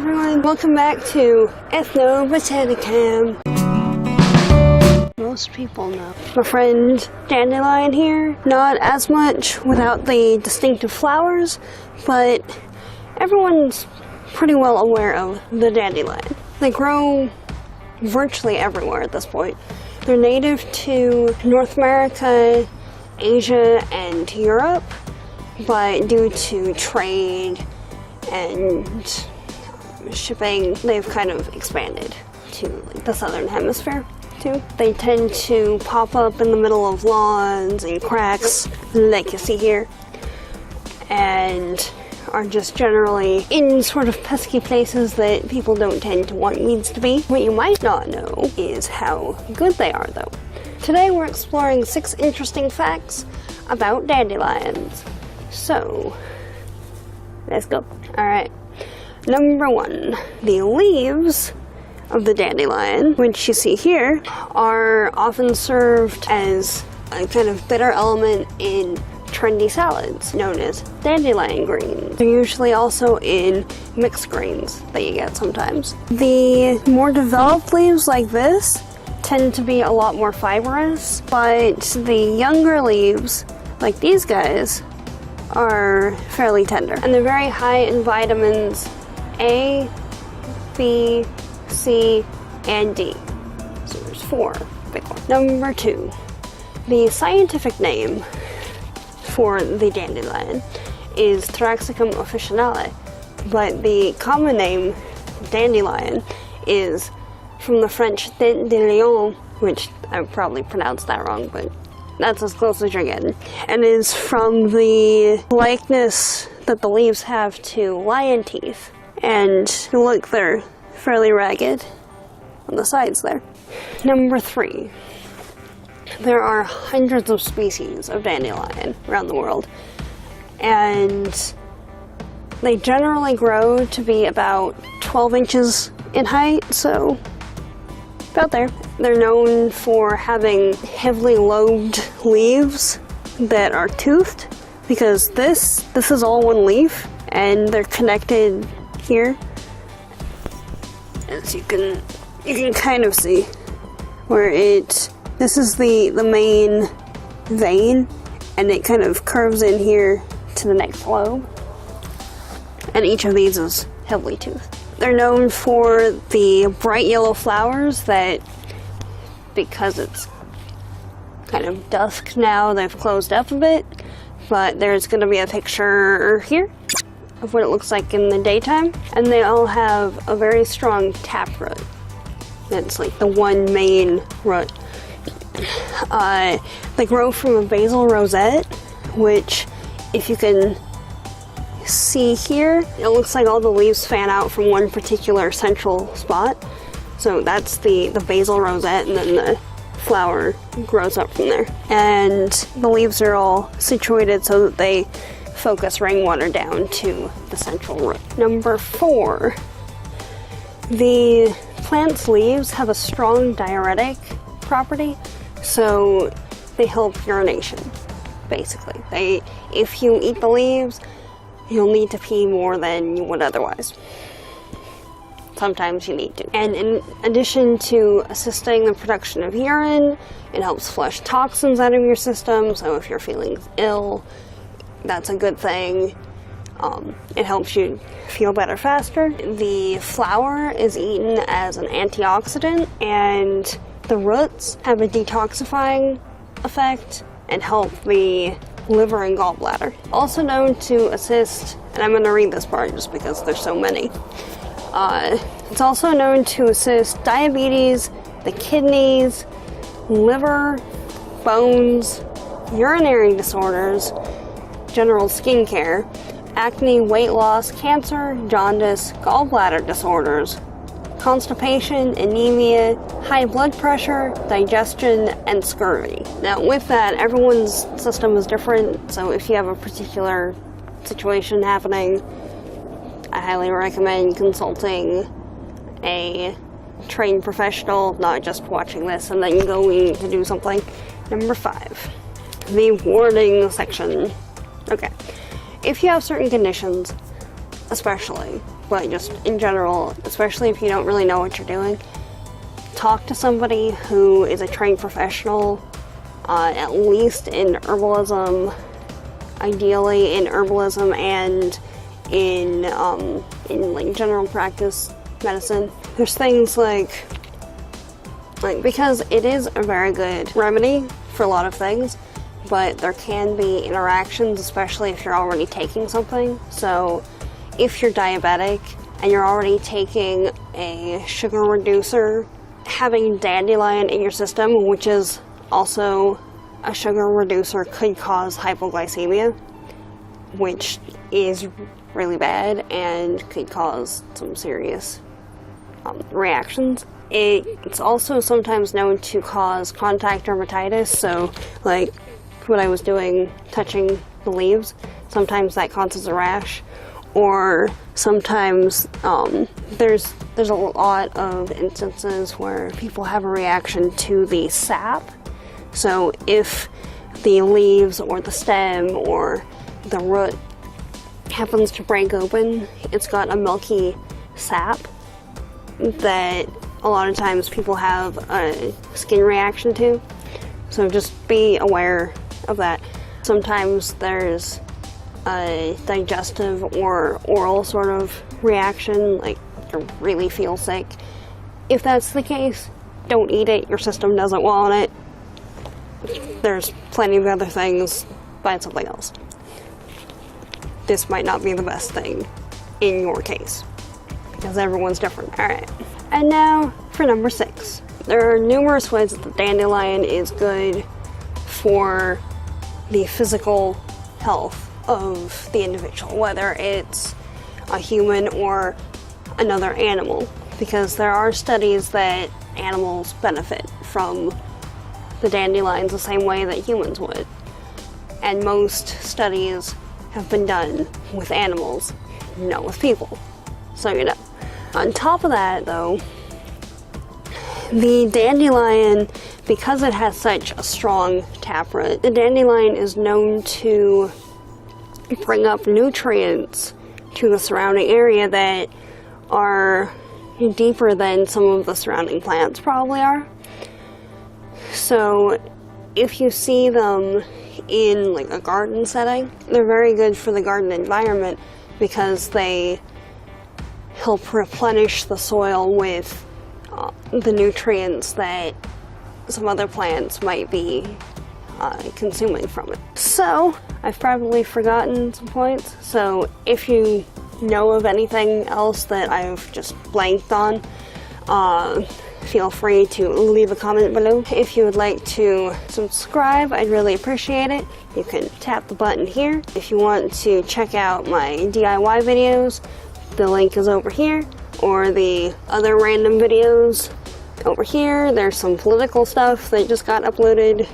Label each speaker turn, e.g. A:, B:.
A: everyone, welcome back to Ethnobotanicam. Most people know my friend Dandelion here. Not as much without the distinctive flowers, but everyone's pretty well aware of the dandelion. They grow virtually everywhere at this point. They're native to North America, Asia, and Europe, but due to trade and shipping, they've kind of expanded to the southern hemisphere too. They tend to pop up in the middle of lawns and cracks, like you see here, and are just generally in sort of pesky places that people don't tend to want weeds to be. What you might not know is how good they are, though. Today we're exploring 6 interesting facts about dandelions. So, let's go. Alright, number 1. The leaves of the dandelion, which you see here, are often served as a kind of bitter element in trendy salads known as dandelion greens. They're usually also in mixed greens that you get sometimes. The more developed leaves like this tend to be a lot more fibrous, but the younger leaves, like these guys, are fairly tender. And they're very high in vitamins A, B, C, and D. So there's 4 big ones. Number 2. The scientific name for the dandelion is Taraxacum officinale, but the common name, dandelion, is from the French Dandelion, which I probably pronounced that wrong, but that's as close as you're getting, and is from the likeness that the leaves have to lion teeth. And look, they're fairly ragged on the sides there. Number 3. There are hundreds of species of dandelion around the world, and they generally grow to be about 12 inches in height, so about there. They're known for having heavily lobed leaves that are toothed, because this is all one leaf, and they're connected here, as you can kind of see, where this is the main vein, and it kind of curves in here to the next lobe, and each of these is heavily toothed. They're known for the bright yellow flowers that, because it's kind of dusk now, they've closed up a bit, but there's going to be a picture here of what it looks like in the daytime, and they all have a very strong taproot. That's like the one main root. They grow from a basal rosette, which, if you can see here, it looks like all the leaves fan out from one particular central spot. So that's the basal rosette, and then the flower grows up from there. And the leaves are all situated so that they focus rainwater down to the central root. Number 4. The plant's leaves have a strong diuretic property, so they help urination, basically. If you eat the leaves, you'll need to pee more than you would otherwise. Sometimes you need to. And in addition to assisting the production of urine, it helps flush toxins out of your system, so if you're feeling ill, that's a good thing. It helps you feel better faster. The flower is eaten as an antioxidant, and the roots have a detoxifying effect and help the liver and gallbladder. Also known to assist, and I'm going to read this part just because there's so many. It's also known to assist diabetes, the kidneys, liver, bones, urinary disorders, general skincare, acne, weight loss, cancer, jaundice, gallbladder disorders, constipation, anemia, high blood pressure, digestion, and scurvy. Now with that, everyone's system is different, so if you have a particular situation happening, I highly recommend consulting a trained professional, not just watching this and then going to do something. Number 5, the warning section. Okay, if you have certain conditions, especially but just in general, especially if you don't really know what you're doing, talk to somebody who is a trained professional, at least in herbalism, ideally in herbalism and in like general practice medicine. There's things like because it is a very good remedy for a lot of things, but there can be interactions, especially if you're already taking something. So if you're diabetic and you're already taking a sugar reducer, having dandelion in your system, which is also a sugar reducer, could cause hypoglycemia, which is really bad and could cause some serious reactions. It's also sometimes known to cause contact dermatitis, so like what I was doing, touching the leaves, sometimes that causes a rash, or sometimes there's a lot of instances where people have a reaction to the sap. So if the leaves or the stem or the root happens to break open, it's got a milky sap that a lot of times people have a skin reaction to. So just be aware of that. Sometimes there's a digestive or oral sort of reaction, like you really feel sick. If that's the case, don't eat it. Your system doesn't want it. There's plenty of other things. Find something else. This might not be the best thing in your case, because everyone's different. Alright, and now for number 6. There are numerous ways that the dandelion is good for the physical health of the individual, whether it's a human or another animal, because there are studies that animals benefit from the dandelions the same way that humans would. And most studies have been done with animals, not with people. So you know. On top of that though, the dandelion, because it has such a strong taproot, the dandelion is known to bring up nutrients to the surrounding area that are deeper than some of the surrounding plants probably are. So if you see them in like a garden setting, they're very good for the garden environment because they help replenish the soil with the nutrients that some other plants might be consuming from it. So I've probably forgotten some points, so if you know of anything else that I've just blanked on, feel free to leave a comment below. If you would like to subscribe, I'd really appreciate it. You can tap the button here. If you want to check out my DIY videos, the link is over here, or the other random videos over here. There's some political stuff that just got uploaded